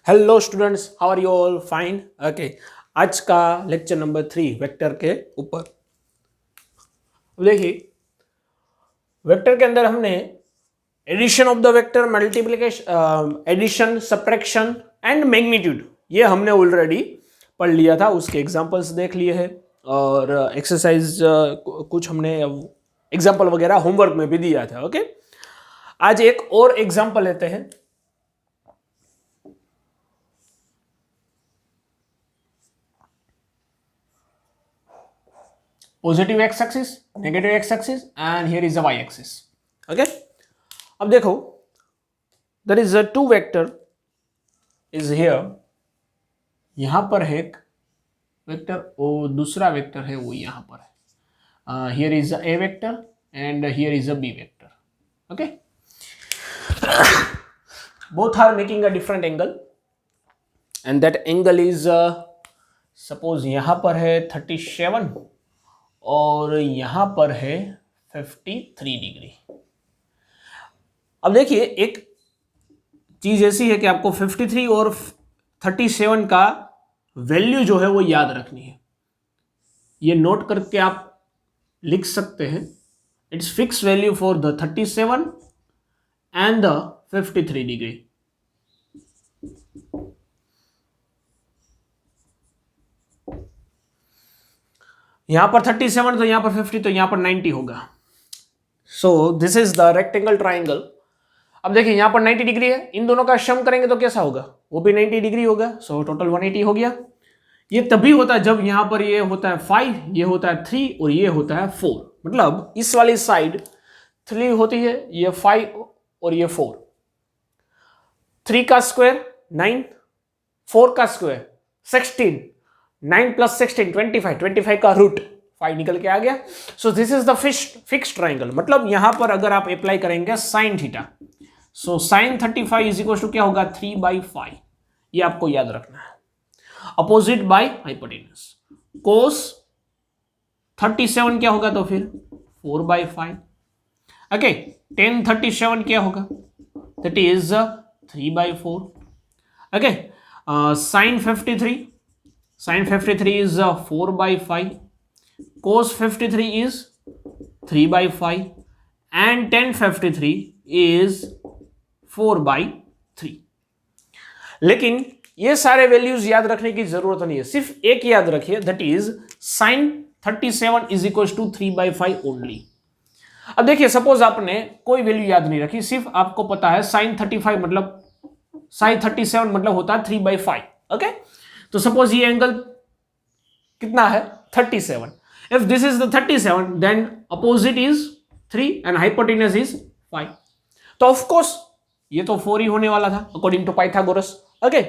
Hello students, how are you all? Fine. Okay, आज का lecture number 3 vector के ऊपर। देखिए, वेक्टर के अंदर हमने addition of the vector, multiplication, addition, subtraction and magnitude ये हमने ऑलरेडी पढ़ लिया था। उसके एग्जांपल्स देख लिए हैं और एक्सरसाइज कुछ हमने एग्जांपल वगैरह होमवर्क में भी दिया था। ओके, आज एक और एग्जांपल लेते हैं। Positive X axis, negative X axis and here is a Y axis. Okay, अब देखो, there is a two vector is here. यहां पर है एक वेक्टर और दूसरा वेक्टर है वो यहां पर है। Here is a A vector and here is a B vector. Okay, both are making a different angle and that angle is suppose यहां पर है 37 और यहां पर है 53 डिग्री। अब देखिए, एक चीज ऐसी है कि आपको 53 और 37 का वैल्यू जो है वो याद रखनी है। ये नोट करके आप लिख सकते हैं। It's fix value for the 37 and the 53 degree. यहां पर 37 तो यहां पर 50 तो यहां पर 90 होगा। सो this is the rectangle triangle. अब देखिए, यहां पर 90 डिग्री है, इन दोनों का सम करेंगे तो कैसा होगा? वो भी 90 डिग्री होगा। सो टोटल 180 हो गया। ये तभी होता है जब यहां पर ये होता है 5, ये होता है 3 और ये होता है 4। मतलब इस वाली साइड 3 होती है, ये 5 और ये 4। 3 का स्क्वायर 9, 4 का स्क्वायर 16, 9 प्लस 16 25, 25 का रूट 5 निकल के आ गया। So this is the fixed triangle. मतलब यहां पर अगर आप अप्लाई करेंगे sine theta, so sine 35 is equal to क्या होगा? 3/5। ये आपको याद रखना है। Opposite by hypotenuse. कोस 37 क्या होगा? तो फिर 4/5। ओके, tan 37 क्या होगा? That is 3/4। Okay, sine 53 is 4/5, cos 53 is 3/5 and tan 53 is 4/3। लेकिन ये सारे वैल्यूज याद रखने की जरूरत नहीं है, सिर्फ एक याद रखिए, that is sine 37 is equal to 3/5 only. अब देखिए, सपोज आपने कोई वैल्यू याद नहीं रखी, सिर्फ आपको पता है साइन 35 मतलब साइन 37 मतलब होता है 3/5। ओके, तो सपोज ये एंगल कितना है? 37। If this is the 37 then opposite is 3 and hypotenuse is 5। तो ऑफ कोर्स ये तो 4 ही होने वाला था अकॉर्डिंग टू पाइथागोरस। ओके,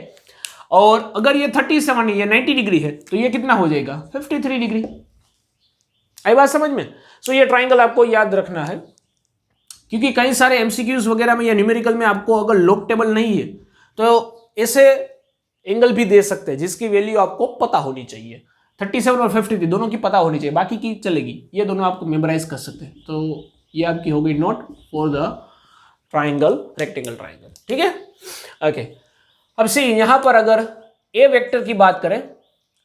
और अगर ये 37 है, ये 90 डिग्री है, तो ये कितना हो जाएगा? 53 डिग्री। आई बात समझ में? सो ये ट्राइंगल आपको याद रखना है, क्योंकि कई सारे एमसीक्यूज वगैरह में या न्यूमेरिकल में आपको अगर लॉग टेबल नहीं है तो ऐसे एंगल भी दे सकते हैं जिसकी वैल्यू आपको पता होनी चाहिए। 37 और 53 दोनों की पता होनी चाहिए, बाकी की चलेगी। ये दोनों आपको मेमोराइज कर सकते हैं। तो ये आपकी हो गई note for the triangle, rectangle triangle. ठीक है? ओके, अब सी यहां पर अगर ए वेक्टर की बात करें,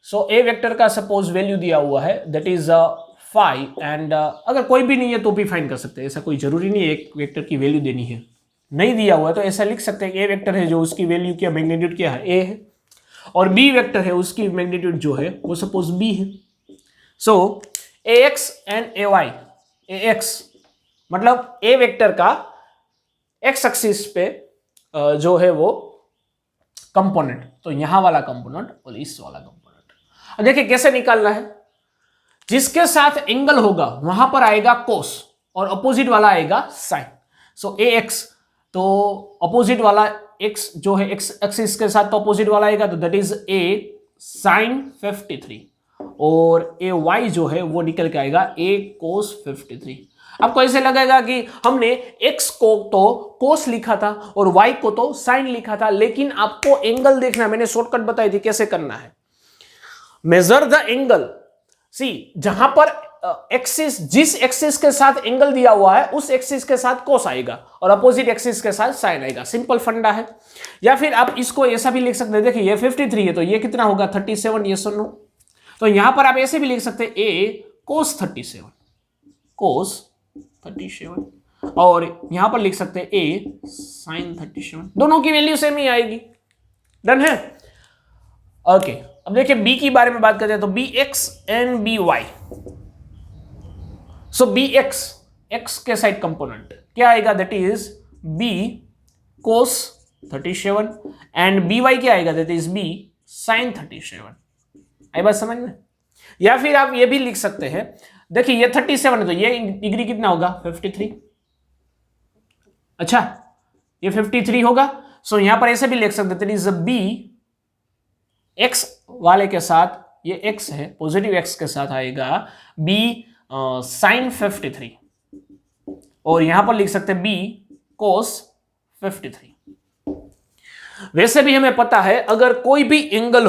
सो ए वेक्टर का सपोज वैल्यू दिया हुआ है दैट इज 5 एंड अगर कोई भी नहीं है तो भी फाइन कर सकते हैं। ऐसा कोई जरूरी नहीं है एक वेक्टर की वैल्यू देनी है। नहीं दिया हुआ है तो ऐसा लिख सकते हैं कि ए वेक्टर है जो उसकी वैल्यू क्या, मैग्नीट्यूड क्या है? ए है। और बी वेक्टर है उसकी मैग्नीट्यूड जो है वो सपोज बी है। So A X and A Y. A X मतलब ए वेक्टर का एक्स एक्सिस पे जो है वो कंपोनेंट, तो यहां वाला कंपोनेंट और इस वाला कंपोनेंट। देखिए कैसे निकालना है। जिसके साथ एंगल होगा वहां पर आएगा कोस और अपोजिट वाला आएगा साइन। सो ए एक्स, तो अपोजिट वाला एक्स जो है एक्स एक्सिस के साथ तो अपोजिट वाला आएगा, तो दैट इज ए साइन 53 और ए वाई जो है वो निकल के आएगा ए कोस 53। आपको ऐसे लगेगा कि हमने x को तो कोस लिखा था और y को तो साइन लिखा था, लेकिन आपको एंगल देखना, मैंने शॉर्टकट बताई थी कैसे करना है। Measure the angle. सी, जहां पर एक्सिस, जिस एक्सिस के साथ एंगल दिया हुआ है उस एक्सिस के साथ कोस आएगा और अपोजिट एक्सिस के साथ साइन आएगा। सिंपल फंडा है। या फिर आप इसको ऐसा भी लिख सकते हैं, देखिए ये 53 है तो ये कितना होगा 37, ये सुनो। तो यहां पर आप ऐसे भी लिख सकते हैं ए कोस 37, कोस 37, और यहां पर लिख सकते हैं ए साइन 37। दोनों की वैल्यू सेम ही आएगी। डन है। ओके, अब देखिए बी की बारे में बात करते हैं तो B X and B Y. So B X, X के साइड कंपोनेंट क्या आएगा, that is B cos 37 and B Y क्या आएगा, दैट इज बी साइन 37। आई बात समझ में। या फिर आप ये भी लिख सकते हैं, देखिए ये 37 है तो ये डिग्री कितना होगा 53। अच्छा, ये 53 होगा। सो यहां पर ऐसे भी लिख सकते, दैट इज बी एक्स वाले के साथ, ये एक्स है पॉजिटिव एक्स के साथ आएगा बी साइन 53, और यहां पर लिख सकते हैं बी कोस 53। वैसे भी हमें पता है अगर कोई भी एंगल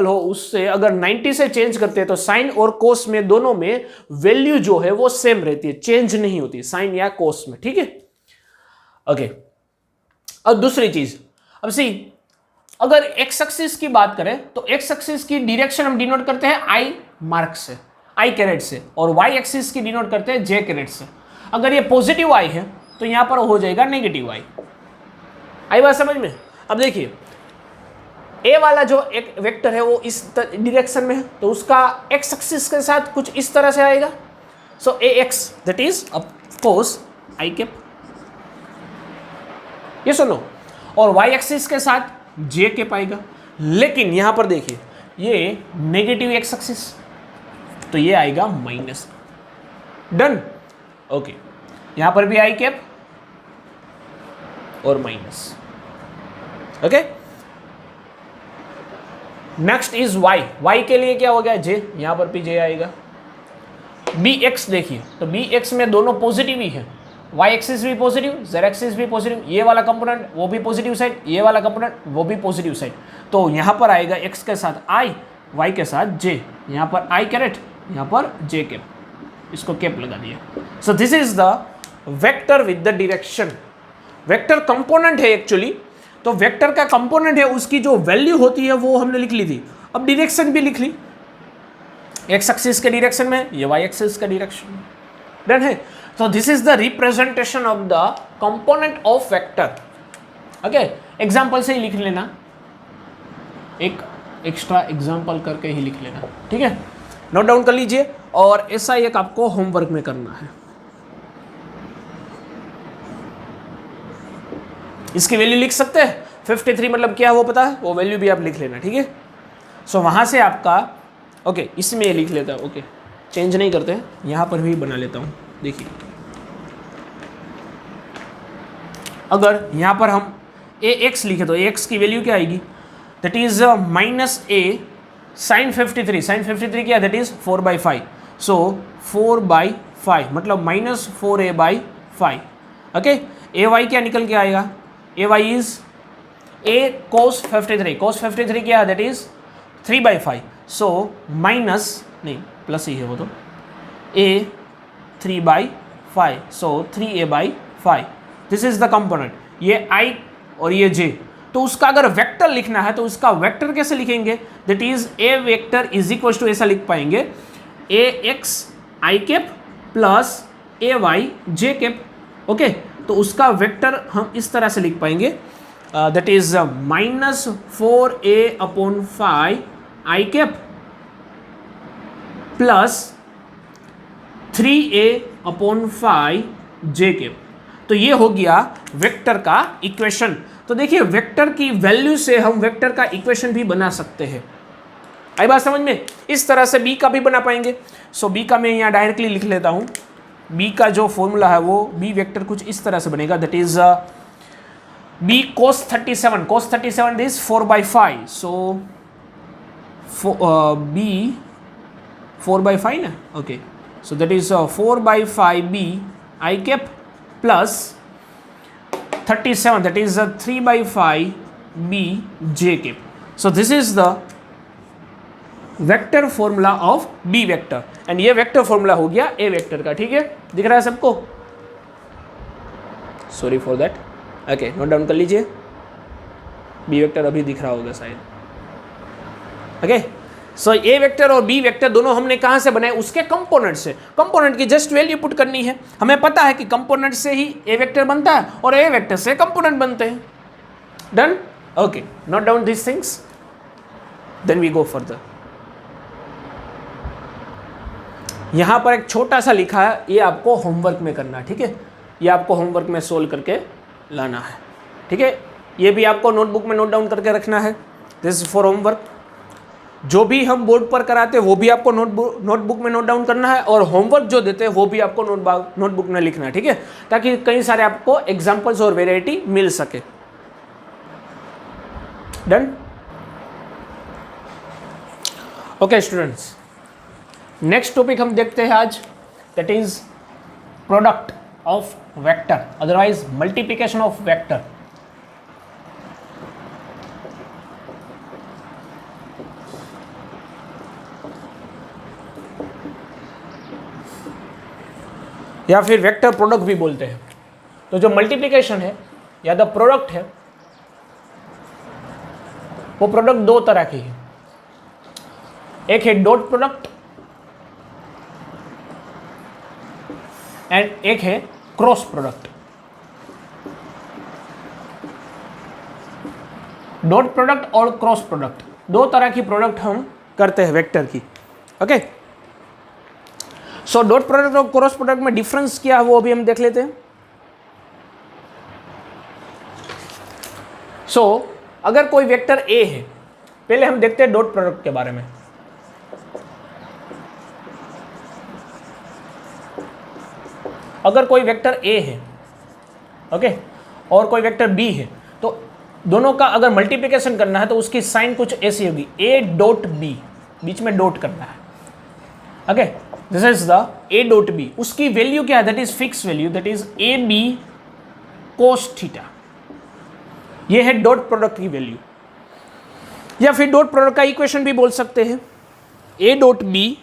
हो उससे अगर 90 से चेंज करते हैं तो साइन और कोस में दोनों में वैल्यू जो है वो सेम रहती है, चेंज नहीं होती साइन या कोस में। ठीक है, ओके। अब दूसरी चीज, अब सी अगर एक्स एक्सिस की बात करें तो एक्स एक्सिस की डायरेक्शन हम डिनोट करते हैं आई मार्क से, आई कैरेट से, और वाई एक्सिस की डिनोट करते हैं जे कैरेट से। अगर ये पॉजिटिव आई है तो यहां पर हो जाएगा नेगेटिव आई। आई बात समझ में। अब देखिए ए वाला जो एक वेक्टर है वो इस डायरेक्शन में है तो उसका एक्स एक्सिस के साथ कुछ इस तरह से आएगा। So A X that is of course I cap, ये सुनो, और वाई एक्सिस के साथ जे कैप आएगा। लेकिन यहां पर देखिए ये नेगेटिव एक्स एक्सिस तो ये आएगा माइनस। डन। ओके, यहां पर भी आई कैप और minus. Okay, next is Y. Y के लिए क्या हो गया जे, यहां पर भी जे आएगा। बी एक्स देखिए तो बी एक्स में दोनों पॉजिटिव ही है, वाई एक्सिस भी पॉजिटिव, जेड एक्सिस भी पॉजिटिव, ये वाला कंपोनेंट वो भी पॉजिटिव साइड, ये वाला कंपोनेंट वो भी पॉजिटिव साइड। तो यहां पर आएगा एक्स के साथ आई, वाई के साथ जे, यहां पर आई कैरेट, यहां पर जे कैप, इसको कैप लगा दिया। सो this is the vector with the direction. Vector component है एक्चुअली, तो वेक्टर का कंपोनेंट है उसकी जो वैल्यू होती है वो हमने लिख ली थी। अब डायरेक्शन भी लिख ली, एक्स एक्सिस के डायरेक्शन में, ये वाई एक्सिस का डायरेक्शन में। डन है। So this is the representation of the component of vector. Okay, example से ही लिख लेना, एक एक्स्ट्रा एग्जाम्पल करके ही लिख लेना। ठीक है, नोट डाउन कर लीजिए, और ऐसा एक आपको होमवर्क में करना है। इसकी वैल्यू लिख सकते हैं, 53 मतलब क्या है वो पता है, वो वैल्यू भी आप लिख लेना। ठीक है, सो वहां से आपका ओके, इसमें ये लिख लेता हूँ। ओके, चेंज नहीं करते हैं, यहां पर भी बना लेता हूँ। देखिए अगर यहां पर हम ए एक्स लिखे तो ए एक्स की वैल्यू क्या आएगी, that is minus A sine 53। Sine 53 क्या है, दैट इज 4/5। सो 4/5 मतलब -4a/5। ओके, ए वाई क्या निकल के आएगा, ए वाई इज ए कोस 53। कोस 53 क्या है, दैट इज 3/5। सो माइनस नहीं प्लस ही है वो तो, ए 3/5, सो 3a/5। This is the component, ये आई और ये जे। तो उसका अगर वेक्टर लिखना है तो उसका वेक्टर कैसे लिखेंगे, that is A vector is equal to ऐसा लिख पाएंगे, A X I cap plus A Y J cap. Okay, तो उसका वेक्टर हम इस तरह से लिख पाएंगे, that is -4a/5 I cap plus 3a/5 J cap. तो ये हो गया वेक्टर का इक्वेशन। तो देखिए वेक्टर की वैल्यू से हम वेक्टर का इक्वेशन भी बना सकते हैं। आई बात समझ में। इस तरह से बी का भी बना पाएंगे। सो बी का मैं यहाँ डायरेक्टली लिख लेता हूँ। बी का जो फॉर्मूला है वो बी वेक्टर कुछ इस तरह से बनेगा, that is B cos 37। cos 37 इज 4/5। सो बी 4/5 ना, okay, so that is 4/5b I cap plus 37, that is 3/5b j cap. So this is the vector formula of B vector, and ये vector formula हो गया ए vector का। ठीक है, दिख रहा है सबको? Sorry for that. Okay, note down कर लीजिए। बी वेक्टर अभी दिख रहा होगा शायद। ओके, सो ए वेक्टर और बी वेक्टर दोनों हमने कहां से बनाए? उसके कंपोनेंट से। कंपोनेंट की जस्ट वैल्यू पुट करनी है। हमें पता है कि कंपोनेंट से ही ए वेक्टर बनता है और ए वेक्टर से कंपोनेंट बनते हैं। Done? Okay, note down this things, then we go further. यहां पर एक छोटा सा लिखा है, ये आपको होमवर्क में करना है। ठीक है, ये आपको होमवर्क में सोल्व करके लाना है। ठीक है, ये भी आपको नोटबुक में नोट डाउन करके रखना है। This is for homework. जो भी हम बोर्ड पर कराते हैं वो भी आपको नोटबुक में नोट डाउन करना है, और होमवर्क जो देते हैं वो भी आपको नोटबुक में लिखना है। ठीक है, ताकि कई सारे आपको एग्जाम्पल्स और वेराइटी मिल सके। Done? Okay students, next topic हम देखते हैं आज, that is product of vector, otherwise multiplication of vector. या फिर वेक्टर प्रोडक्ट भी बोलते हैं। तो जो मल्टीप्लिकेशन है या द प्रोडक्ट है, वो प्रोडक्ट दो तरह की है। एक है डॉट प्रोडक्ट एंड एक है क्रॉस प्रोडक्ट। डॉट प्रोडक्ट और क्रॉस प्रोडक्ट, दो तरह की प्रोडक्ट हम करते हैं वेक्टर की। ओके, सो डॉट प्रोडक्ट और क्रॉस प्रोडक्ट में डिफरेंस क्या है वो अभी हम देख लेते हैं। सो अगर कोई वेक्टर ए है, पहले हम देखते हैं डॉट प्रोडक्ट के बारे में। अगर कोई वेक्टर ए है, ओके, और कोई वेक्टर बी है, तो दोनों का अगर मल्टीप्लिकेशन करना है तो उसकी साइन कुछ ऐसी होगी, ए डॉट बी, बीच में डॉट करना है। Okay, this is the A dot B. उसकी वैल्यू क्या है? That is fix value, that is A B cos theta. ये है डॉट प्रोडक्ट की वैल्यू, या फिर डॉट प्रोडक्ट का इक्वेशन भी बोल सकते हैं, A dot B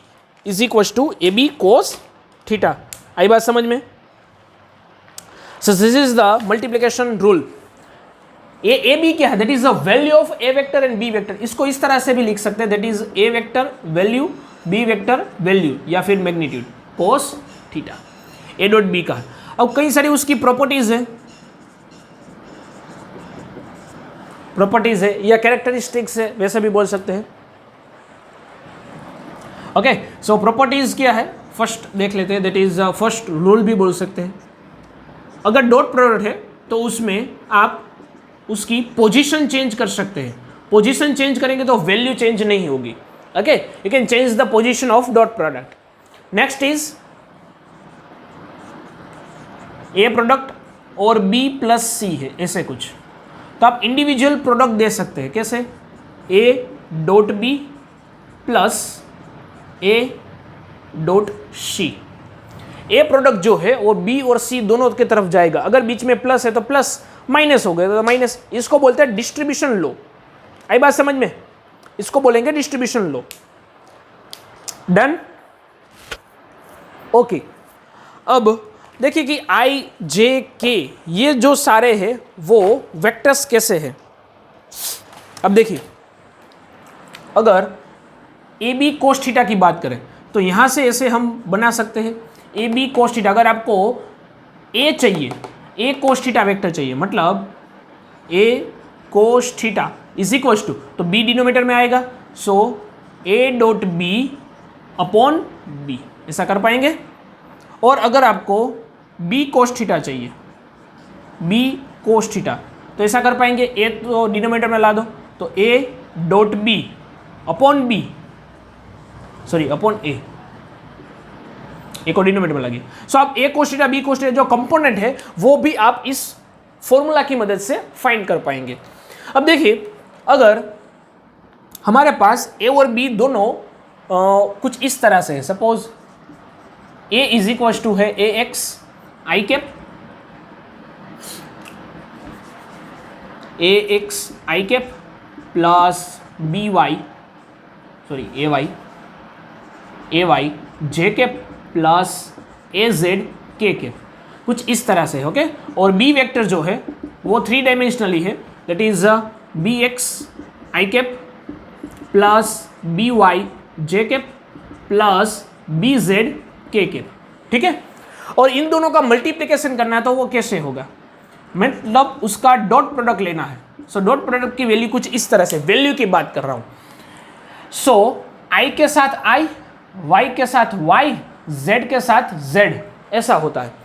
is equal to A B cos theta. आई बात समझ में? So this is the multiplication rule. A B क्या है? That is the value of A vector and B vector. इसको इस तरह से भी लिख सकते हैं, that is A vector value, B vector value, या फिर magnitude cos theta. A dot B का। अब कई सारी उसकी प्रॉपर्टीज है, या कैरेक्टरिस्टिक्स है, वैसे भी बोल सकते हैं। ओके, सो प्रॉपर्टीज क्या है फर्स्ट देख लेते हैं, दैट इज फर्स्ट रूल भी बोल सकते हैं। अगर डॉट प्रोडक्ट है तो उसमें आप उसकी पोजीशन चेंज कर सकते हैं। पोजीशन चेंज करेंगे तो वैल्यू चेंज नहीं होगी। Okay, you can change the position of dot product. Next is a product और बी प्लस सी है, ऐसे कुछ, तो आप इंडिविजुअल प्रोडक्ट दे सकते हैं। कैसे? A dot B plus A dot C. A product जो है वो बी और सी दोनों की तरफ जाएगा। अगर बीच में प्लस है तो प्लस, माइनस हो गया तो माइनस। इसको बोलते हैं डिस्ट्रीब्यूशन लॉ। आई बात समझ में? इसको बोलेंगे डिस्ट्रीब्यूशन लॉ। डन? ओके, अब देखिए कि आई जे के ये जो सारे हैं वो वेक्टर्स कैसे हैं। अब देखिए, अगर ए बी कोस थीटा की बात करें तो यहां से ऐसे हम बना सकते हैं ए बी कोस थीटा। अगर आपको ए चाहिए, ए कोस थीटा वेक्टर चाहिए, मतलब A cos theta is equal to, तो बी डिनोमिनेटर में आएगा, so A dot B upon B, ऐसा कर पाएंगे। और अगर आपको बी कोस थीटा चाहिए, बी कोस थीटा, तो ऐसा कर पाएंगे, ए तो डिनोमिनेटर में ला दो, तो A dot B upon B, sorry upon A को डिनोमिनेटर में लगे। सो आप A cos theta B cos theta जो कंपोनेंट है वो भी आप इस फॉर्मूला की मदद से फाइंड कर पाएंगे। अब देखिए, अगर हमारे पास ए और बी दोनों कुछ इस तरह से है, suppose A is equal to है A X I cap, A X I cap plus B Y A Y J K plus A Z के कुछ इस तरह से, ओके। और बी वेक्टर जो है वो 3 डायमेंशनली है, that is B X I cap plus B Y J cap plus B Z K cap, ठीक है। और इन दोनों का मल्टीप्लिकेशन करना है तो वो कैसे होगा, मतलब उसका डॉट प्रोडक्ट लेना है। सो डॉट प्रोडक्ट की वैल्यू कुछ इस तरह से, वैल्यू की बात कर रहा हूं। सो आई के साथ आई, वाई के साथ वाई, जेड के साथ जेड, ऐसा होता है।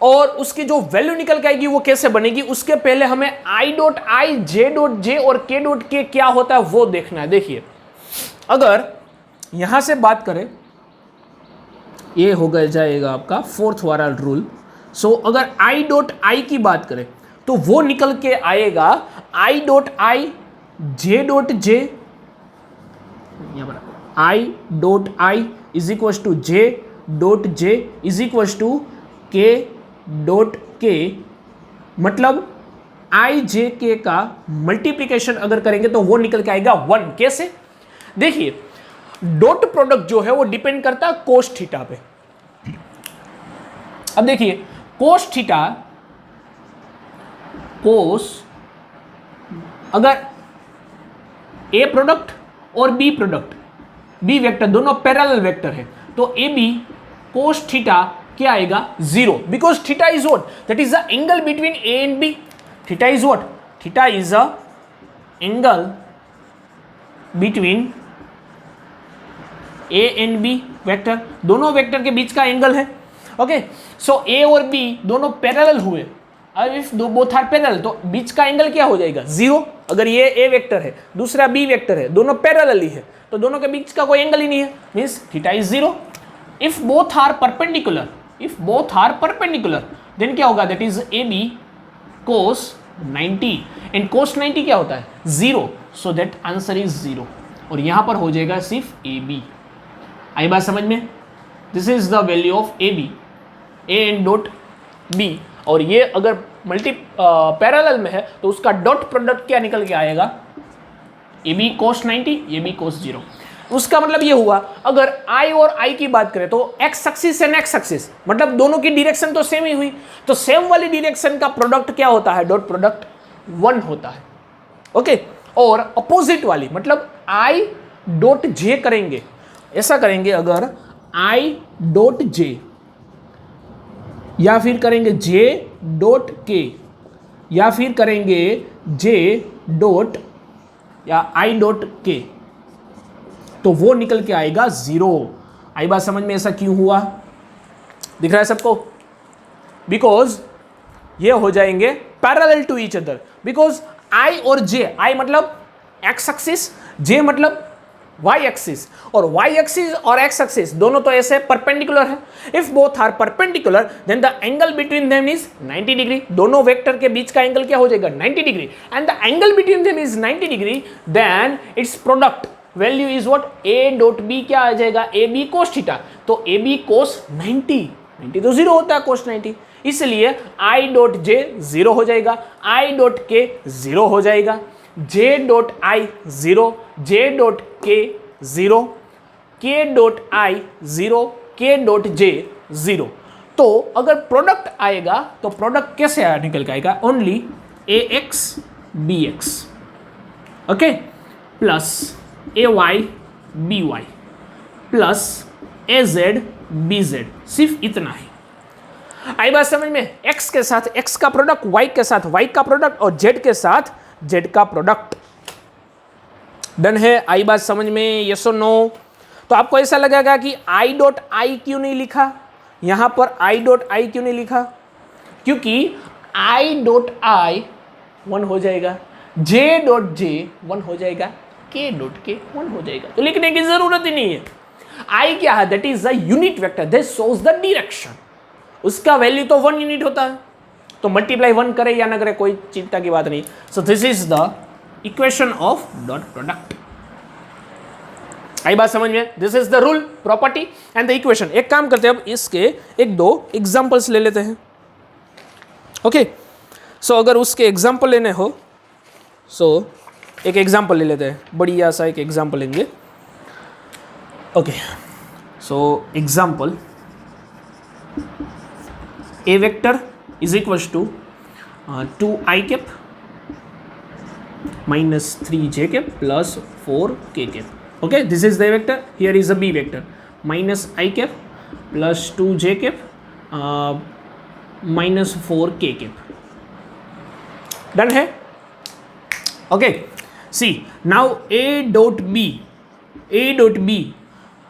और उसकी जो वैल्यू निकल के आएगी वो कैसे बनेगी, उसके पहले हमें आई डॉट आई, जे डॉट जे और के डॉट के क्या होता है वो देखना है। देखिए अगर यहां से बात करें, ये हो गया जाएगा आपका फोर्थ वाला रूल। सो अगर आई डॉट आई की बात करें तो वो निकल के आएगा I dot I, J dot J, I dot I is equal to J dot J is equal to K dot K, मतलब आई जे के का मल्टीप्लिकेशन अगर करेंगे तो वो निकल के आएगा 1। कैसे, देखिए डॉट प्रोडक्ट जो है वो डिपेंड करता है कोस थीटा पे। अब देखिए कोस थीटा, कोस अगर ए प्रोडक्ट और बी प्रोडक्ट, बी वेक्टर दोनों पैरेलल वेक्टर है, तो ए बी कोस थीटा क्या आएगा 0, because theta is what, that is the angle between A and B. Theta is what, theta is a angle between A and B vector, दोनों vector के बीच का angle है, okay. So ए और B दोनों parallel हुए, अब इफ बोथ आर पैरेलल तो बीच का एंगल क्या हो जाएगा 0। अगर ये ए वेक्टर है दूसरा बी वेक्टर है, दोनों पैरेलल ही है, तो दोनों के बीच का कोई एंगल ही नहीं है, means theta is 0। If both are perpendicular, if both are perpendicular then क्या होगा, that is A B cos 90, and cos 90 क्या होता है 0, सो दैट आंसर इज 0। और यहां पर हो जाएगा सिर्फ ए बी। आई बात समझ में, this is the value of A B, A and dot B. और ये अगर मल्टी पैरेलल में है तो उसका डॉट प्रोडक्ट क्या निकल के आएगा, ए बी कोस 90, ए बी कोस 0। उसका मतलब ये हुआ, अगर आई और आई की बात करें तो x axis and x axis, मतलब दोनों की डायरेक्शन तो सेम ही हुई, तो सेम वाली डायरेक्शन का प्रोडक्ट क्या होता है, डॉट प्रोडक्ट 1 होता है, ओके। और अपोजिट वाली मतलब आई डॉट जे करेंगे, ऐसा करेंगे अगर आई डॉट जे या फिर करेंगे जे डॉट के या फिर करेंगे जे डॉट या आई डॉट के, तो वो निकल के आएगा 0। आई बात समझ में, ऐसा क्यों हुआ, दिख रहा है सबको, बिकॉज ये हो जाएंगे parallel to each other, because I और जे, आई मतलब एक्स एक्सिस, जे मतलब वाई एक्सिस, और वाई एक्सिस और एक्स एक्सिस दोनों तो ऐसे परपेंडिकुलर है। If both are perpendicular then the angle between them is 90 degree, दोनों वेक्टर के बीच का एंगल क्या हो जाएगा 90 degree, and the angle between them is 90 degree, then its product value is what, A dot B क्या आ जाएगा, ए बी कोस थीटा, तो ए बी कोस 90, 90 तो 0 होता है कोस 90, इसलिए आई डॉट जे 0 हो जाएगा, आई डॉट के 0 हो जाएगा, J dot I 0, J dot के 0, के डॉट आई 0, के डॉट जे 0। तो अगर प्रोडक्ट आएगा तो प्रोडक्ट कैसे आया, निकल के आएगा only A X B X, okay, plus A Y B Y plus A Z B Z, सिर्फ इतना ही। आई बात समझ में, x के साथ x का प्रोडक्ट, y के साथ y का प्रोडक्ट और z के साथ z का प्रोडक्ट। डन है, आई बात समझ में, यस और नो। तो आपको ऐसा लगेगा कि i डॉट आई क्यों नहीं लिखा यहां पर, i डॉट आई क्यों नहीं लिखा, क्योंकि i डॉट आई 1 हो जाएगा, j डॉट जे 1 हो जाएगा, k डॉट के 1 हो जाएगा, तो लिखने की जरूरत ही नहीं है। i क्या है, that is the unit vector, that shows the direction, उसका वैल्यू तो 1 यूनिट होता है, तो मल्टीप्लाई 1 करे या ना करे कोई चिंता की बात नहीं। So this is the equation of dot product. आई बात समझ में, this is the rule, property and the equation. एक काम करते हैं, अब इसके एक दो एग्जांपल्स ले लेते हैं, ओके। सो अगर उसके एग्जांपल लेने हो, सो एक एग्जांपल ले लेते हैं, बढ़िया सा एक एग्जांपल लेंगे। Okay, so example, a vector is equals to 2i cap minus 3j cap plus 4k cap. Okay, this is the vector. Here is a b vector, minus i cap plus 2j cap minus 4k cap. Done है? Okay, see now a dot b,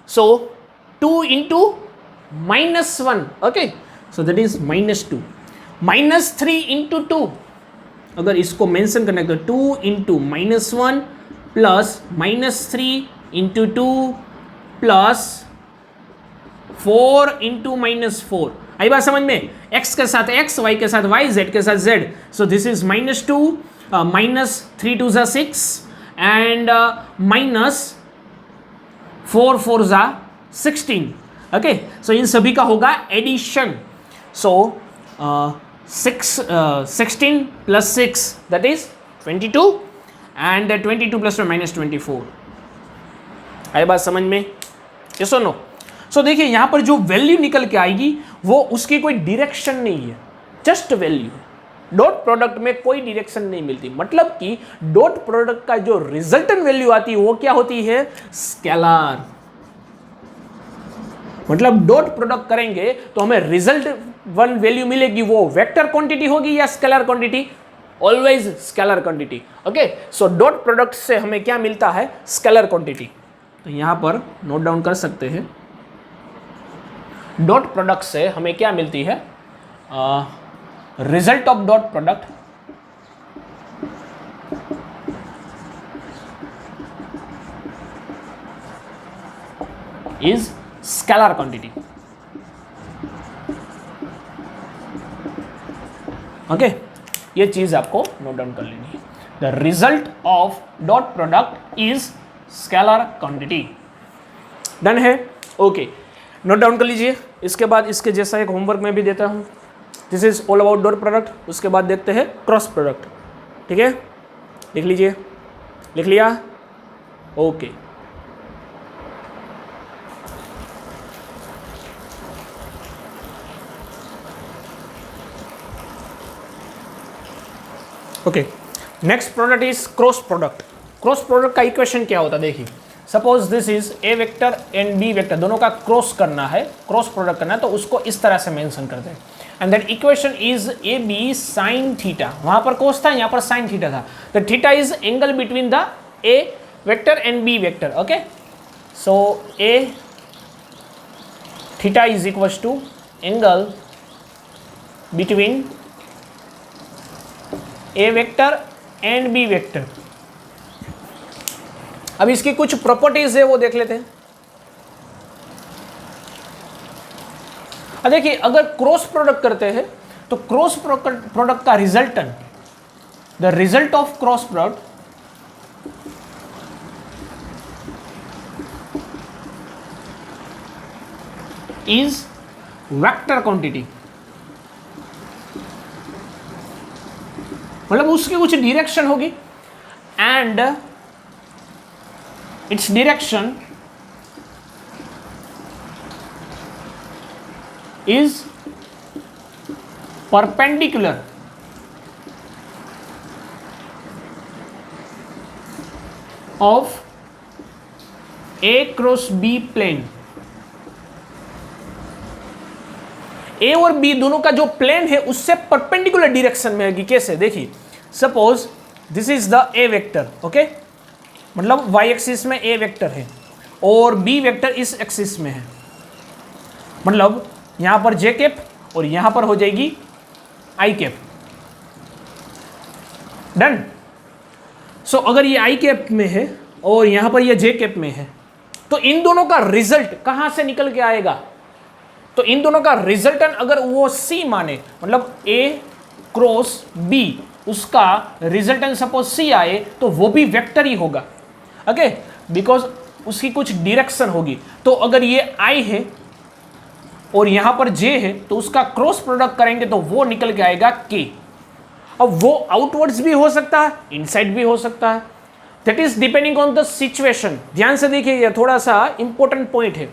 so 2 into minus 1. Okay, so that is minus 2, minus 3 into 2. अगर इसको mention करना है तो 2 into minus 1 plus minus 3 into 2 plus 4 into minus 4. आई बात समझ में? x के साथ x, y के साथ y, z के साथ z. So this is minus 2, minus 3 2 ज़ा 6 एंड माइनस 4 4 ज़ा 16. ओके, सो इन सभी का होगा addition. So 16 plus 6 that is 22 and 22 plus 1 minus 24. आई बात समझ में? yes or no? सो देखिए यहाँ पर जो वैल्यू निकल के आएगी वो उसकी कोई डायरेक्शन नहीं है, जस्ट वैल्यू. डॉट प्रोडक्ट में कोई डायरेक्शन नहीं मिलती, मतलब कि डॉट प्रोडक्ट का जो रिजल्टेंट वैल्यू आती है वो क्या होती है? स्केलर. मतलब डॉट प्रोडक्ट करेंगे तो हमें रिजल्ट वन वैल्यू मिलेगी, वो वेक्टर क्वांटिटी होगी या scalar quantity? Always scalar quantity. Okay, so dot product से हमें क्या मिलता है? Scalar quantity. तो यहां पर नोट डाउन कर सकते हैं, डॉट प्रोडक्ट से हमें क्या मिलती है? Result of dot product is scalar quantity. Okay, ये चीज आपको नोट डाउन कर लेनी है. The result of dot product is scalar quantity. Done है? ओके, नोट डाउन कर लीजिए. इसके बाद इसके जैसा एक होमवर्क मैं भी देता हूं. This is all about dot product. उसके बाद देखते हैं क्रॉस प्रोडक्ट. ठीक है, लिख लीजिए. लिख लिया? Okay. Okay, next product is cross product. Cross product का इक्वेशन क्या होता है? देखिए, suppose this is A vector and B vector, दोनों का क्रॉस करना है, क्रॉस प्रोडक्ट करना है, तो उसको इस तरह से मेंशन करते हैं. And that equation is A B sine theta. वहां पर कोस था, यहाँ पर साइन थीटा था. The theta is angle between the A vector and B vector. Okay, so A theta is equal to angle between A vector and B vector. अब इसकी कुछ properties है वो देख लेते हैं. अब देखिए, अगर क्रॉस प्रोडक्ट करते हैं तो क्रॉस प्रोडक्ट का resultant, the result of cross product is vector quantity. मतलब उसकी कुछ डायरेक्शन होगी and its direction is perpendicular of A cross B plane. A और बी दोनों का जो प्लेन है उससे परपेंडिकुलर डायरेक्शन में होगी. कैसे? देखिए, suppose this is the A vector. Okay, मतलब वाई एक्सिस में ए वेक्टर है और बी वेक्टर इस एक्सिस में है. मतलब यहां पर जे कैप और यहां पर हो जाएगी आई कैप. डन. सो अगर ये आई कैप में है और यहां पर ये जे कैप में है तो इन दोनों का रिजल्ट कहां से निकल के आएगा? तो इन दोनों का रिजल्टेंट अगर वो सी माने, मतलब ए क्रॉस बी, उसका रिजल्टेंट सपोज सी आए तो वो भी वेक्टर ही होगा. ओके, बिकॉज उसकी कुछ डायरेक्शन होगी. तो अगर ये आई है और यहां पर जे है तो उसका क्रॉस प्रोडक्ट करेंगे तो वो निकल के आएगा के. अब वो आउटवर्ड्स भी हो सकता है, इनसाइड भी हो सकता है. That is depending on the situation. ध्यान से देखिए, ये थोड़ा सा इंपॉर्टेंट पॉइंट है।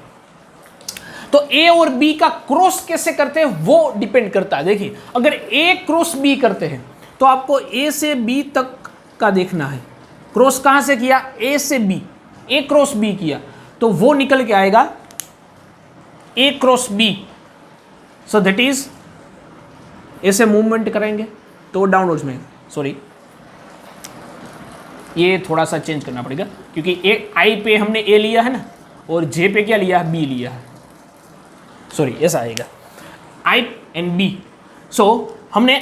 तो ए और बी का क्रॉस कैसे करते हैं वो डिपेंड करता है। देखिए, अगर ए क्रॉस बी करते हैं तो आपको ए से बी तक का देखना है। क्रॉस कहां से किया? ए से बी, ए क्रॉस बी किया तो वो निकल के आएगा A cross B. So that is, ऐसे मूवमेंट करेंगे तो डाउनवर्ड्स में, सॉरी ये थोड़ा सा चेंज करना पड़ेगा क्योंकि ए आई पे हमने ए लिया है ना, और जे पे क्या लिया है? बी लिया है। सॉरी, ऐसा आएगा आई एंड बी। सो हमने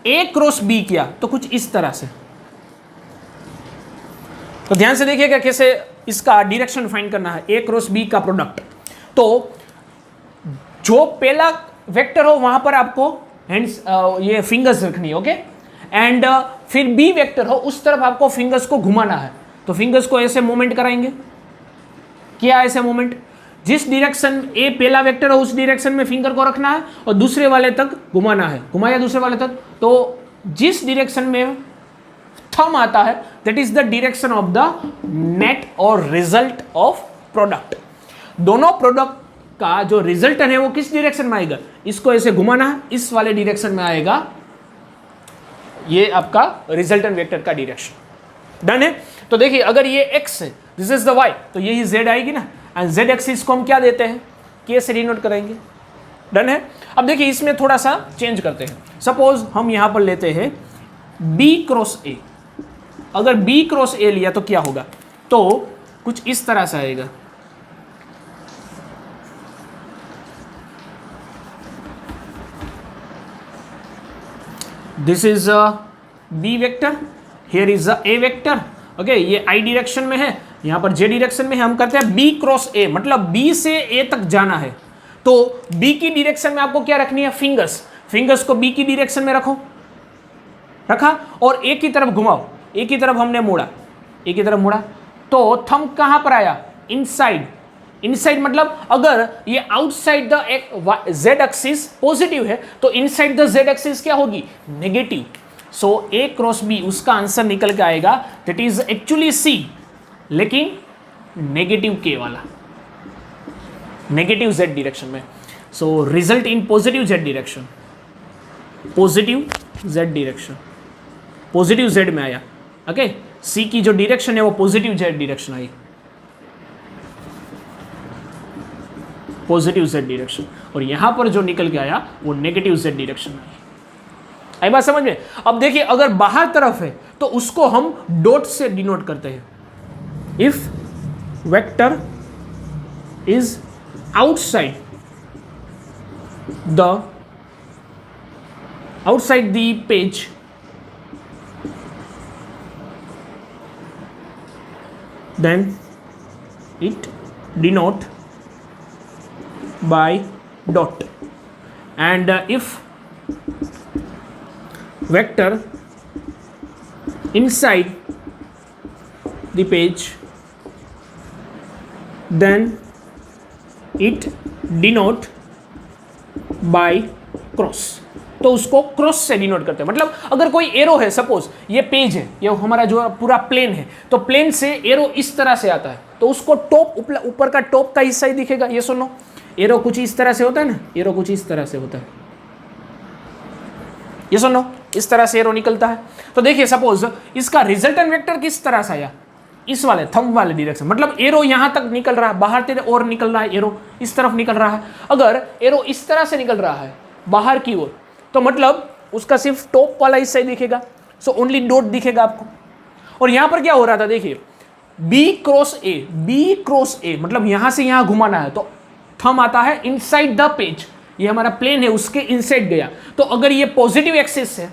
ए क्रॉस बी किया तो कुछ इस तरह से। तो ध्यान से देखिएगा कैसे इसका डायरेक्शन फाइंड करना है, ए क्रॉस बी का प्रोडक्ट। तो जो पहला वेक्टर हो वहां पर आपको हैंड्स ये फिंगर्स रखनी है, ओके। एंड फिर बी वेक्टर हो उस तरफ आपको फिंगर्स को घुमाना है। तो फिंगर्स को ऐसे मूवमेंट कराएंगे, क्या ऐसे मूवमेंट, जिस डायरेक्शन ए पहला वेक्टर हो उस डायरेक्शन में फिंगर को रखना है और दूसरे वाले तक घुमाना है। घुमाया दूसरे वाले तक, तो जिस डायरेक्शन में थंब आता है that is the direction of the net और रिजल्ट ऑफ प्रोडक्ट। दोनों प्रोडक्ट का जो रिजल्टन है वो किस डायरेक्शन में आएगा? इसको ऐसे घुमाना है, इस वाले डायरेक्शन में आएगा। ये आपका रिजल्टन वेक्टर का डायरेक्शन। डन है। तो देखिए, अगर ये x है, दिस इज द y, तो यही z आएगी ना। एंड z एक्सिस को हम क्या देते हैं? k से डिनोट करेंगे। डन है। अब देखिए, इसमें थोड़ा सा चेंज करते हैं। सपोज हम यहां पर लेते हैं b क्रॉस a। अगर b क्रॉस a लिया तो क्या होगा? तो कुछ इस तरह से आएगा। This is b vector, here is a vector, okay. ये i डायरेक्शन में है, यहां पर j डायरेक्शन में है। हम करते हैं b क्रॉस a, मतलब b से a तक जाना है। तो b की डायरेक्शन में आपको क्या रखनी है? फिंगर्स। फिंगर्स को b की डायरेक्शन में रखो, रखा, और a की तरफ घुमाओ। a की तरफ हमने मोड़ा, a की तरफ मोड़ा तो थंब कहां पर आया? इनसाइड। इनसाइड मतलब अगर ये outside the z axis positive है तो इनसाइड द z एक्सिस क्या होगी? Negative. So a cross b, उसका आंसर निकल के आएगा दैट इज एक्चुअली c, लेकिन नेगेटिव k वाला, नेगेटिव z डायरेक्शन में। So result in positive z direction, positive z direction, positive z में आया, ओके। c की जो डायरेक्शन है वो positive z direction I, positive z direction, और यहां पर जो निकल के आया वो नेगेटिव z डायरेक्शन आई। आई बात समझ में? अब देखिए, अगर बाहर तरफ है तो उसको हम डॉट से डिनोट करते हैं। If vector is outside the page, then it denote by dot, and if vector inside the page, then it denote by cross। तो उसको क्रॉस से डिनोट करते हैं। मतलब अगर कोई एरो है, सपोज ये पेज है, ये हमारा जो पूरा प्लेन है, तो प्लेन से एरो इस तरह से आता है तो उसको टॉप, ऊपर का टॉप का हिस्सा ही दिखेगा। ये सुनो, एरो कुछ इस तरह से होता है ना, एरो कुछ इस तरह से होता है, ये सुनो, इस तरह से एरो निकलता है। तो देखिए, सपोज इसका रिजल्टेंट वेक्टर किस तरह से आया? इस वाले थंब वाले डायरेक्शन, मतलब एरो यहां तक निकल रहा है, बाहर तेरे और निकल रहा है, एरो इस तरफ निकल रहा है। अगर एरो इस तरह से निकल रहा है बाहर की ओर, तो मतलब उसका सिर्फ टॉप वाला हिस्सा ही दिखेगा। सो ओनली डॉट दिखेगा आपको। और यहां पर क्या हो रहा था? देखिए, बी क्रॉस ए, मतलब यहां से यहां घुमाना है तो थंब आता है इनसाइड द पेज। ये हमारा प्लेन है, उसके इनसाइड गया। तो अगर ये पॉजिटिव एक्सिस है,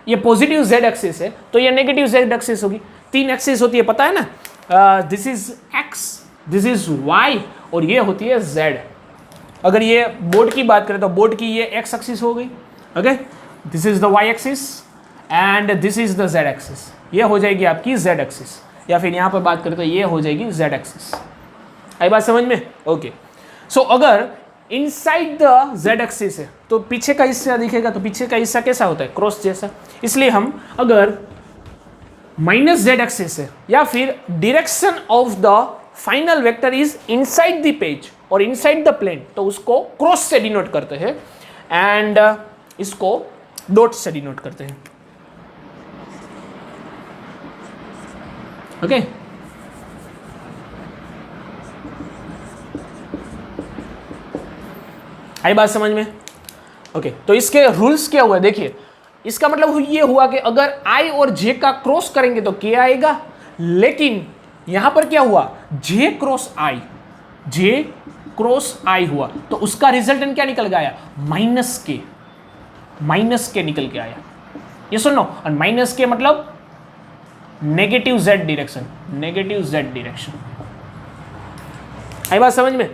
ये पॉजिटिव z एक्सिस है, तो ये नेगेटिव z एक्सिस होगी। 3 एक्सिस होती है, पता है ना, this is x, this is y, और ये होती है z। अगर ये बोर्ड की बात करें तो बोर्ड की ये x एक्सिस हो गई, okay, this is the y axis and this is the z axis. ये हो जाएगी आपकी z एक्सिस, या फिर यहां पर बात करें तो ये हो जाएगी z एक्सिस। आई बात समझ में? ओके। सो अगर इनसाइड द z एक्सिस है तो पीछे का हिस्सा दिखेगा, तो पीछे का हिस्सा कैसा होता है? क्रॉस जैसा। इसलिए हम अगर माइनस जेड एक्सिस है, या फिर direction of the final vector is inside the page और इनसाइड द प्लेन, तो उसको क्रॉस से डिनोट करते हैं एंड इसको डॉट से डिनोट करते हैं। ओके आई बात समझ में? ओके तो इसके रूल्स क्या हुआ देखिए, इसका मतलब ये हुआ कि अगर आई और जे का क्रॉस करेंगे तो के आएगा, लेकिन यहां पर क्या हुआ, जे क्रॉस आई हुआ तो उसका रिजल्टेंट क्या निकल के आया, माइनस के निकल के आया। ये सुनो, और माइनस के मतलब नेगेटिव जेड डायरेक्शन। आई बात समझ में?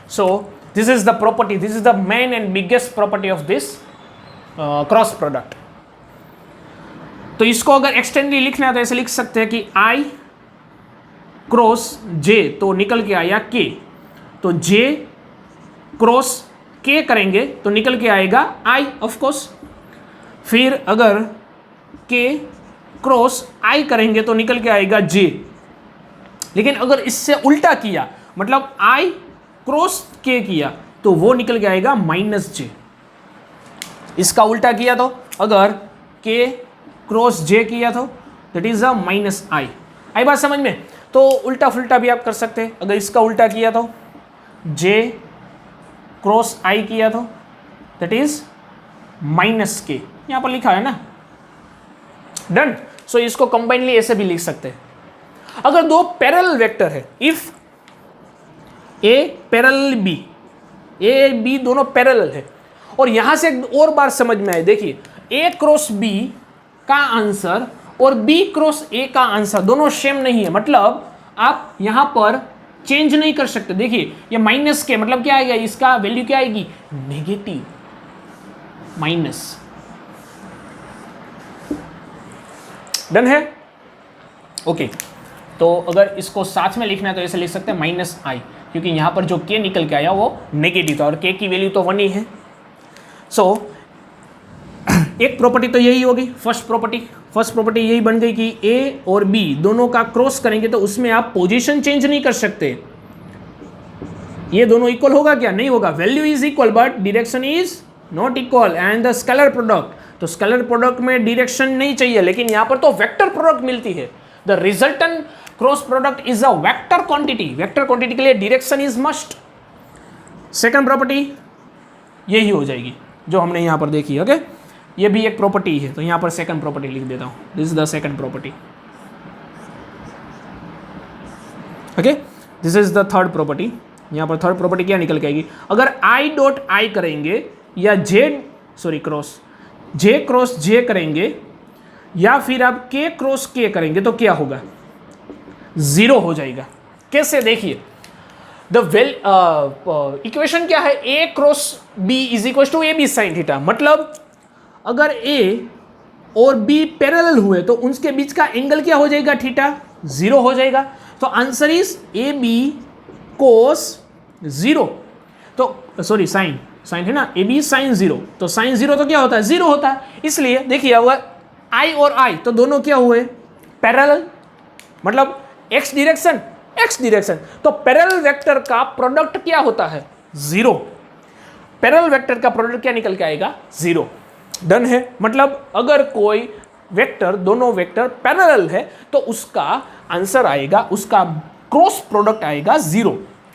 So this is the property, this is the main and biggest property of this cross product. तो इसको अगर एक्सटेंडली लिखना है तो ऐसे लिख सकते हैं कि आई क्रॉस जे तो निकल के आया के, तो जे क्रॉस के करेंगे तो निकल के आएगा आई ऑफ कोर्स। फिर अगर के क्रॉस आई करेंगे तो निकल के आएगा जे, लेकिन अगर इससे उल्टा किया मतलब आई क्रॉस के किया तो वो निकल के आएगा माइनस जे। इसका उल्टा किया तो अगर के क्रॉस जे किया तो दैट इज अ माइनस आई। आई बात समझ में? तो उल्टा फुल्टा भी आप कर सकते हैं। अगर इसका उल्टा किया तो जे क्रॉस आई किया तो दैट इज माइनस के, यहां पर लिखा है ना, डन। सो इसको कंबाइनली ऐसे भी लिख सकते हैं। अगर दो पैरेलल वेक्टर है, if A parallel B, A B दोनों पैरेलल है, और यहां से एक और बार समझ में आए, देखिए ए क्रॉस बी का आंसर और बी क्रॉस ए का आंसर दोनों सेम नहीं है, मतलब आप यहां पर चेंज नहीं कर सकते। देखिए ये माइनस के मतलब क्या आएगा, इसका वैल्यू क्या आएगी, नेगेटिव माइनस। डन है? ओके तो अगर इसको साथ में लिखना है तो ऐसे लिख सकते हैं माइनस आई, क्योंकि यहां पर जो के निकल के आया वो नेगेटिव था और के की वैल्यू तो 1 ही है। सो एक प्रॉपर्टी तो यही होगी, फर्स्ट प्रॉपर्टी यही बन गई कि ए और बी दोनों का क्रॉस करेंगे तो उसमें आप पोजीशन चेंज नहीं कर सकते। ये दोनों इक्वल होगा क्या, नहीं होगा, value is equal but direction is not equal. And the scalar product, तो स्केलर प्रोडक्ट में डायरेक्शन नहीं चाहिए, लेकिन यहां पर तो वेक्टर प्रोडक्ट मिलती है। The resultant cross product is a vector quantity के लिए direction is must. Second property यही हो जाएगी जो हमने यहां पर देखी। ओके ये भी एक प्रॉपर्टी है, तो यहां पर सेकंड प्रॉपर्टी लिख देता हूं, this is the second property. Okay this is the third property. यहां पर थर्ड प्रॉपर्टी क्या निकल के आएगी, अगर आई डॉट आई करेंगे या जे क्रॉस जे करेंगे या फिर आप के क्रॉस के करेंगे तो क्या होगा, 0 हो जाएगा। कैसे, देखिए द इक्वेशन क्या है, A cross B is equal to A B sine theta, मतलब अगर ए और बी पैरेलल हुए तो उनके बीच का एंगल क्या हो जाएगा, थीटा, 0 हो जाएगा। तो आंसर इज ए बी कोस 0, तो सॉरी साइन है ना, ए बी साइन 0, तो साइन 0 तो क्या होता है, 0 होता है। इसलिए देखिए अब आई और आई तो दोनों क्या हुए, पैरेलल, मतलब एक्स डायरेक्शन, तो पैरेलल वेक्टर का प्रोडक्ट क्या होता है, 0। पैरेलल वेक्टर का प्रोडक्ट क्या निकल के आएगा, 0। डन है, मतलब अगर कोई वेक्टर, दोनों वेक्टर पैरेलल है तो उसका आंसर आएगा, उसका क्रॉस प्रोडक्ट आएगा 0।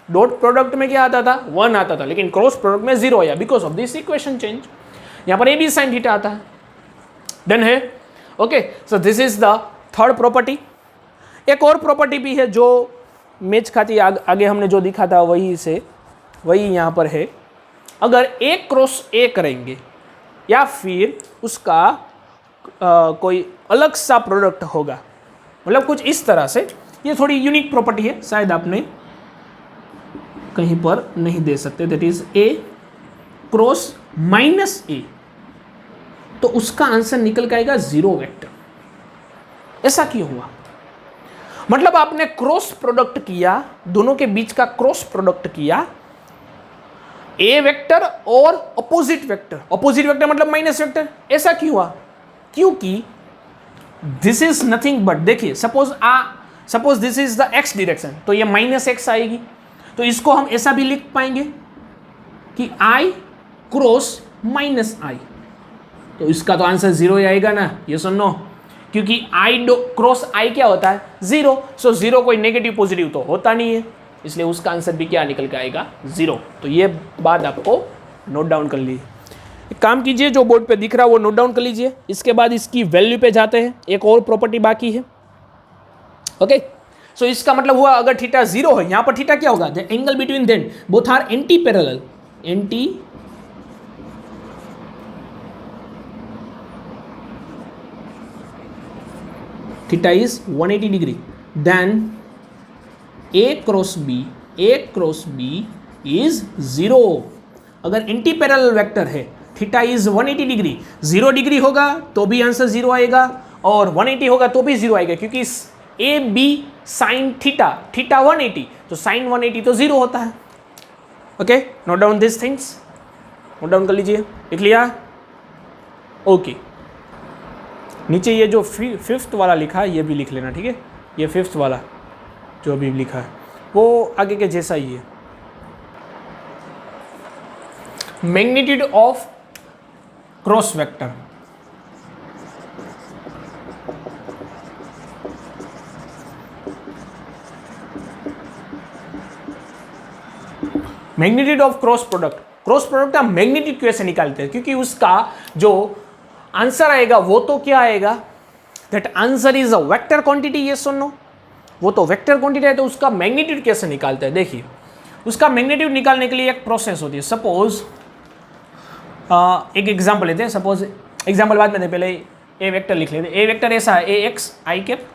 डॉट प्रोडक्ट में क्या आता था, 1 आता था, लेकिन क्रॉस प्रोडक्ट में 0 आया because of this equation change. यहां पर ए बी साइन थीटा आता है। डन है? Okay so this is the third property. एक और प्रॉपर्टी भी है जो मैच खाती है, आगे हमने जो दिखा था वही यहां पर है। अगर ए क्रॉस ए करेंगे या फिर उसका कोई अलग सा प्रोडक्ट होगा, मतलब कुछ इस तरह से, ये थोड़ी यूनिक प्रॉपर्टी है, शायद आपने कहीं पर नहीं दे सकते, that is A cross minus A, तो उसका आंसर निकल के आएगा 0 वेक्टर। ऐसा क्यों हुआ, मतलब आपने क्रॉस प्रोडक्ट किया, दोनों के बीच का क्रॉस प्रोडक्ट किया, ए वेक्टर और अपोजिट वेक्टर मतलब माइनस वेक्टर। ऐसा क्यों हुआ, क्योंकि दिस इज नथिंग बट, देखिए suppose this is the x direction, तो ये माइनस एक्स आएगी, तो इसको हम ऐसा भी लिख पाएंगे कि आई क्रॉस माइनस आई, तो इसका तो आंसर 0 ही आएगा ना, ये सुनो, क्योंकि आई क्रॉस आई क्या होता है 0, सो 0 कोई नेगेटिव पॉजिटिव तो होता नहीं है, इसलिए उसका आंसर भी क्या निकल के आएगा 0। तो ये बात आपको नोट डाउन कर लीजिए। एक काम कीजिए, जो बोर्ड पे दिख रहा है वो नोट डाउन कर लीजिए। इसके बाद इसकी वैल्यू पे जाते हैं, एक और प्रॉपर्टी बाकी है। ओके, सो इसका मतलब हुआ अगर थीटा 0 है, यहां पर थीटा क्या होगा, the angle between them both are anti parallel, anti theta is 180 degree, then A cross B is 0। अगर एंटी पैरेलल वेक्टर है, थीटा इज 180 डिग्री, 0 डिग्री होगा तो भी आंसर 0 आएगा, और 180 होगा तो भी 0 आएगा, क्योंकि ए बी साइन थीटा 180, तो साइन 180 तो 0 होता है। Okay, note down this things, note down कर लीजिए, लिख लिया। ओके, नीचे ये जो फिफ्थ वाला लिखा है ये भी लिख लेना, ठीक है, ये फिफ्थ वाला जो अभी लिखा है वो आगे के जैसा ही है। Magnitude of cross vector, magnitude of cross product का मैग्नीट्यूड कैसे निकालते हैं, क्योंकि उसका जो आंसर आएगा वो तो क्या आएगा, that answer is a vector quantity, yes और नो, वो तो वेक्टर क्वांटिटी है, तो उसका मैग्नीट्यूड कैसे निकालते हैं। देखिए, उसका मैग्नीट्यूड निकालने के लिए एक प्रोसेस होती है। सपोज एक एग्जांपल लेते हैं, सपोज एग्जांपल बाद में पहले ए वेक्टर लिख लेते हैं। ए वेक्टर ऐसा है, A X I cap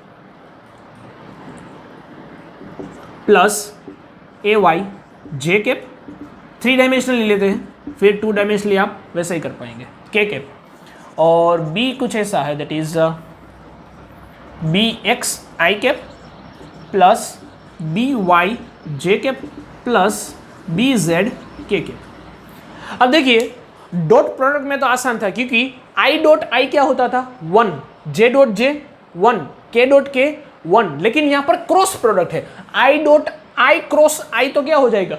plus A Y J cap, 3 dimensional ले लेते हैं, फिर 2 डायमेंशनली आप वैसे ही कर पाएंगे के कैप, और बी कुछ ऐसा है, that is B X I cap plus B Y J cap plus B Z K cap. अब देखिए, डॉट प्रोडक्ट में तो आसान था, क्योंकि आई डॉट आई क्या होता था 1, जे डॉट जे 1, के डॉट के 1, लेकिन यहां पर क्रॉस प्रोडक्ट है, आई डॉट आई क्रॉस आई तो क्या हो जाएगा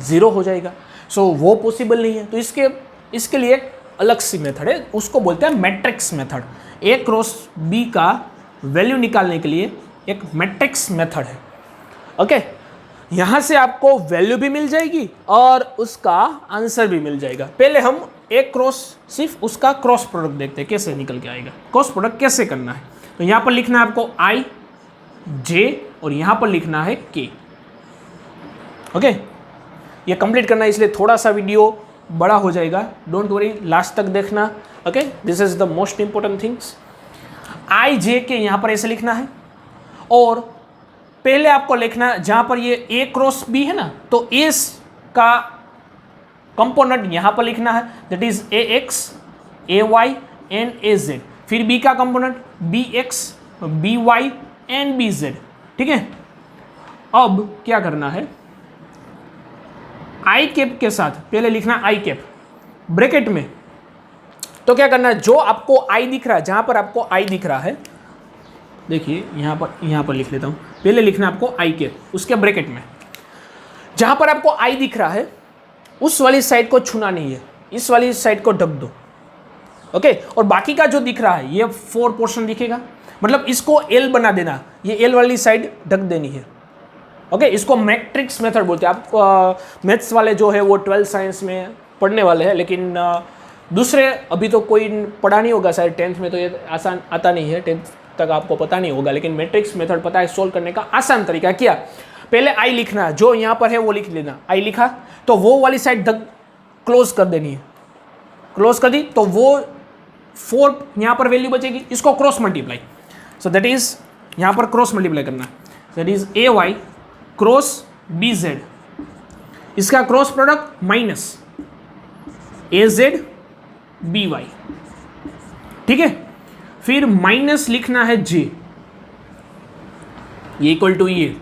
0 हो जाएगा, सो वो पॉसिबल नहीं है। तो इसके लिए एक अलग सी मेथड है, उसको बोलते हैं मैट्रिक्स मेथड। ए क्रॉस बी का वैल्यू निकालने के लिए एक मैट्रिक्स मेथड है। ओके, यहां से आपको वैल्यू भी मिल जाएगी और उसका आंसर भी मिल जाएगा। पहले हम एक क्रॉस सिर्फ उसका क्रॉस प्रोडक्ट देखते हैं कैसे निकल के आएगा, क्रॉस प्रोडक्ट कैसे करना है। तो यहां पर लिखना है आपको आई जे और यहां पर लिखना है के। ओके, ये कंप्लीट करना है, इसलिए थोड़ा सा वीडियो बड़ा हो जाएगा, डोंट वरी, लास्ट तक देखना। Okay, this is the most important things. I J K यहां पर ऐसे लिखना है, और पहले आपको लिखना जहां पर ये ए क्रॉस बी है ना, तो ए का कंपोनेंट यहां पर लिखना है, that is A X A Y and A Z, फिर बी का component B X B Y and B Z. ठीक है, अब क्या करना है, आई कैप के साथ पहले लिखना आई कैप ब्रैकेट में, तो क्या करना है, जो आपको आई दिख रहा है, जहां पर आपको आई दिख रहा है, देखिए यहां पर लिख लेता हूं, पहले लिखना आपको आई कैप, उसके ब्रैकेट में जहां पर आपको आई दिख रहा है उस वाली साइड को छूना नहीं है, इस वाली साइड को ढक दो। ओके, और बाकी का जो दिख रहा है ये 4 पोर्शन दिखेगा, मतलब इसको एल बना देना, ये एल वाली साइड ढक देनी है। ओके, इसको मैट्रिक्स मेथड बोलते हैं। आप मैथ्स वाले जो है वो 12th साइंस में पढ़ने वाले हैं, लेकिन दूसरे अभी तो कोई पढ़ा नहीं होगा शायद, 10th में तो ये आसान आता नहीं है, 10th तक आपको पता नहीं होगा, लेकिन मैट्रिक्स मेथड पता है सोल्व करने का आसान तरीका। क्या, पहले आई लिखना है, जो यहाँ पर है वो लिख लेना, आई लिखा तो वो वाली साइड क्लोज कर देनी है, क्लोज कर दी तो वो 4 यहाँ पर वैल्यू बचेगी, इसको cross multiply, so that is यहाँ पर क्रॉस मल्टीप्लाई करना, that is A Y cross B Z, इसका cross product minus A Z B Y. ठीक है, फिर माइनस लिखना है जे, ये इक्वल टू ये,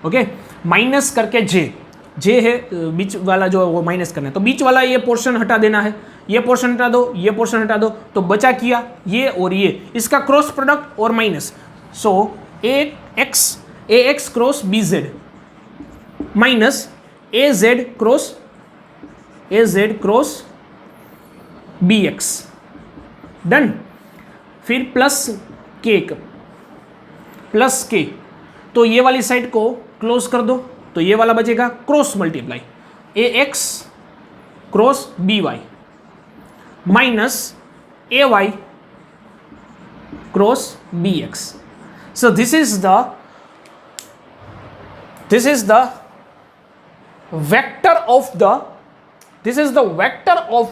ओके, माइनस करके जे है बीच वाला जो है वो माइनस करना है, तो बीच वाला ये पोर्शन हटा देना है, ये पोर्शन हटा दो, ये पोर्शन हटा दो, तो बचा किया ये और ये, इसका क्रॉस प्रोडक्ट और minus, so A X cross B Z minus A Z cross B X, done. फिर प्लस के, तो ये वाली साइड को क्लोज कर दो, तो ये वाला बचेगा cross multiply A X cross B Y minus A Y cross B X. So this is the vector of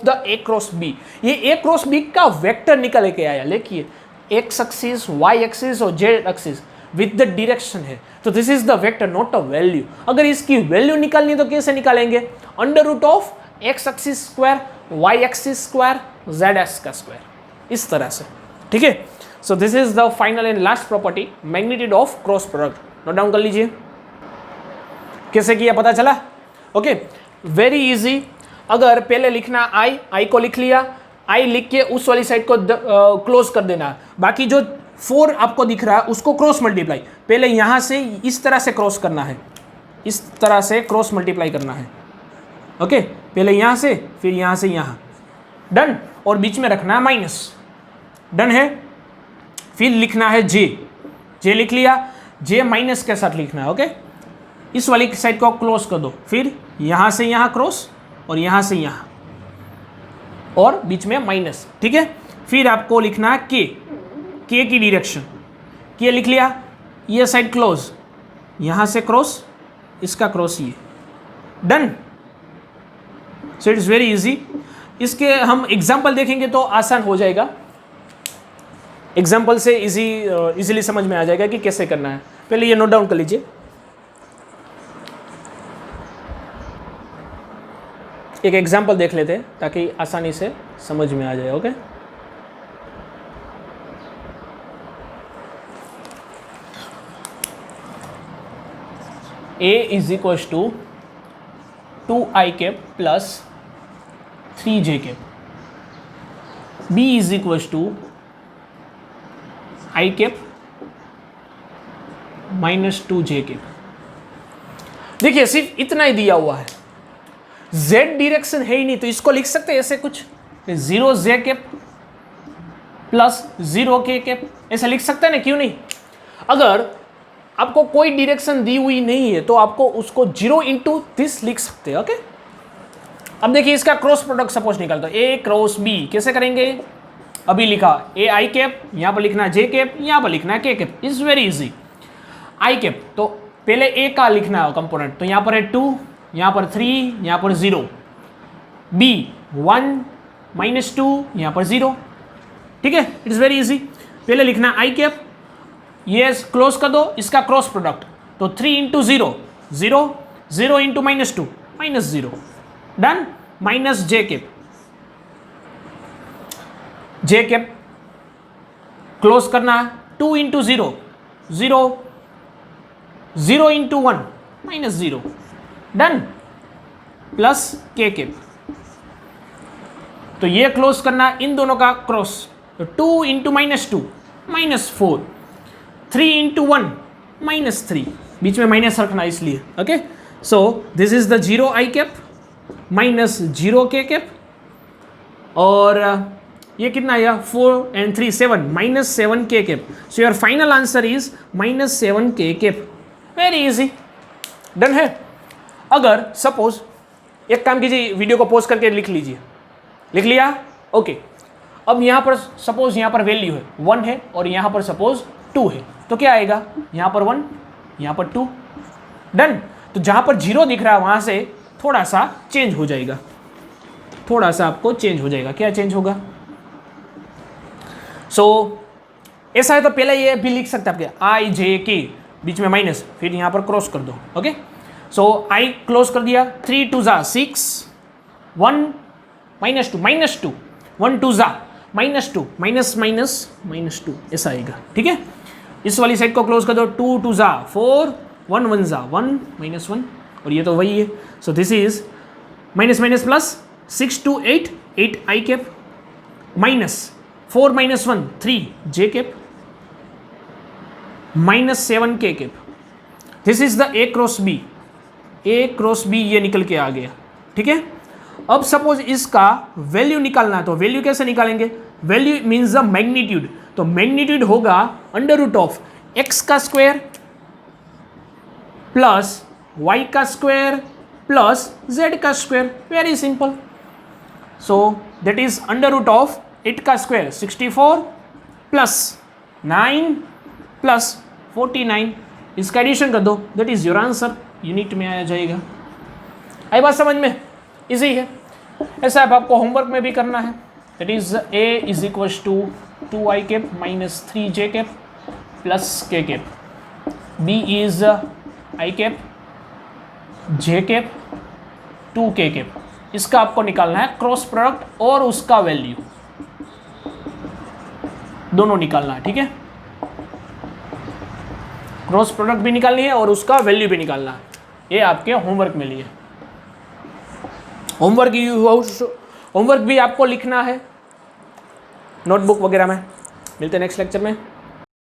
the A cross B. ये ए क्रॉस बी का वेक्टर निकल के आया, देखिए एक्स एक्सिस, वाई एक्सिस और Z axis with the direction है, तो this is the vector not a value. अगर इसकी वैल्यू निकालनी तो कैसे निकालेंगे, under root of X axis square, Y axis square, Z x का स्क्वायर, इस तरह से, ठीक है। सो this is the final and last property, magnitude of cross product. Note down कर लीजिए, कैसे किया पता चला? Okay, very easy. अगर पहले लिखना आई को लिख लिया, आई लिख के उस वाली साइड को क्लोज कर देना, बाकी जो 4 आपको दिख रहा है उसको क्रॉस मल्टीप्लाई, पहले यहां से इस तरह से क्रॉस करना है, इस तरह से क्रॉस मल्टीप्लाई करना है, ओके। पहले यहां से, फिर यहां से यहां, डन। और बीच में रखना है माइनस, डन है। फिर लिखना है जे लिख लिया, जे माइनस के साथ लिखना है, ओके। इस वाली साइड को क्लोज कर दो, फिर यहां से यहां क्रॉस और यहां से यहां और बीच में माइनस, ठीक है। फिर आपको लिखना है के की डायरेक्शन, के लिख लिया, ये साइड क्लोज, यहां से क्रॉस, इसका क्रॉस ये, done. So it is very easy. इसके हम एग्जाम्पल देखेंगे तो आसान हो जाएगा, एग्जाम्पल से इजीली समझ में आ जाएगा कि कैसे करना है। पहले ये नोट डाउन कर लीजिए, एक एग्जाम्पल देख लेते हैं ताकि आसानी से समझ में आ जाए, okay. A is equal to 2i cap plus 3j cap, B is equal to i cap minus 2j cap. देखिए सिर्फ इतना ही दिया हुआ है, z डायरेक्शन है ही नहीं, तो इसको लिख सकते हैं ऐसे कुछ 0j cap plus 0k cap, ऐसा लिख सकते हैं ना, क्यों नहीं? अगर आपको कोई डायरेक्शन दी हुई नहीं है तो आपको उसको 0 इंटू दिस लिख सकते हैं, ओके। अब देखिए इसका क्रॉस प्रोडक्ट सपोज निकालता है, ए क्रॉस बी, कैसे करेंगे? अभी लिखा ए आई कैप, यहां पर लिखना जे कैप, यहां पर लिखना है के cap, is very easy. I cap तो पहले ए का लिखना है कंपोनेंट, तो यहां पर है 2, यहां पर 3, यहां पर 0, बी 1 माइनस 2, यहां पर 0, ठीक है। It is very easy. पहले लिखना आई कैप, ये क्लोज कर दो, इसका क्रॉस प्रोडक्ट, तो 3 into 0 0, 0 into minus 2 minus 0, done. Minus J cap, J cap close करना है, 2 into 0 0, 0 into 1 minus 0, done. Plus K cap, तो ये क्लोज करना इन दोनों का क्रॉस, तो 2 into minus 2 minus 4, 3 into 1 minus 3, बीच में माइनस रखना इसलिए, okay. So this is the 0 I cap minus 0 के कैप, और ये कितना आया 4 and 3 7 माइनस 7 के cap. So your final answer is minus 7 के कैप। वेरी इजी, डन है। अगर सपोज एक काम कीजिए, वीडियो को पॉज करके लिख लीजिए, लिख लिया, ओके। अब यहाँ पर सपोज यहाँ पर वैल्यू है 1 है और यहाँ पर सपोज 2 है, तो क्या आएगा? यहाँ पर 1, यहाँ पर 2, डन। तो जहाँ पर 0 दिख रहा है वहाँ से थोड़ा सा चेंज हो जाएगा, थोड़ा सा आपको चेंज हो जाएगा। क्या चेंज होगा? सो ऐसा है तो पहले ये भी लिख सकते हैं आपके आई जे के, बीच में माइनस, फिर यहाँ पर क्रॉस कर दो, ओके। सो आई क्लोज कर दिया, 3 2 जा 6, 1 माइनस 2 माइनस 2, 1 2 जा माइनस 2 माइनस माइनस माइनस 2, ऐसा आएगा, ठीक है। इस वाली साइड को क्लोज कर दो, 2 2 जा 4, 1 1 जा 1 माइनस 1, और ये तो वही है। सो this is minus minus plus, 6 2 8 8 i cap minus 4 minus 1 3 j cap minus 7 k cap. This is the a cross b ये निकल के आ गया, ठीक है। अब सपोज इसका वैल्यू निकालना है, तो वैल्यू कैसे निकालेंगे? वैल्यू मीन्स द मैग्नीट्यूड, तो मैग्नीट्यूड होगा अंडर रूट ऑफ x का स्क्वायर प्लस y का स्क्वायर प्लस z का square, very simple. So that is under root of 8 का स्क्वायर 64 प्लस 9 प्लस 49, इसका एडिशन कर दो, that is your answer, unit में आया जाएगा। आई बात समझ में? इजी है। ऐसा अब आपको होमवर्क में भी करना है, that is a is equal to 2i cap minus 3j cap plus k cap, b is i cap j cap 2k cap. इसका आपको निकालना है क्रॉस प्रोडक्ट और उसका वैल्यू, दोनों निकालना है, ठीक है। क्रॉस प्रोडक्ट भी निकालनी है और उसका वैल्यू भी निकालना है, ये आपके होमवर्क में लिए। होमवर्क भी आपको लिखना है नोटबुक वगैरह में। मिलते हैं नेक्स्ट लेक्चर में।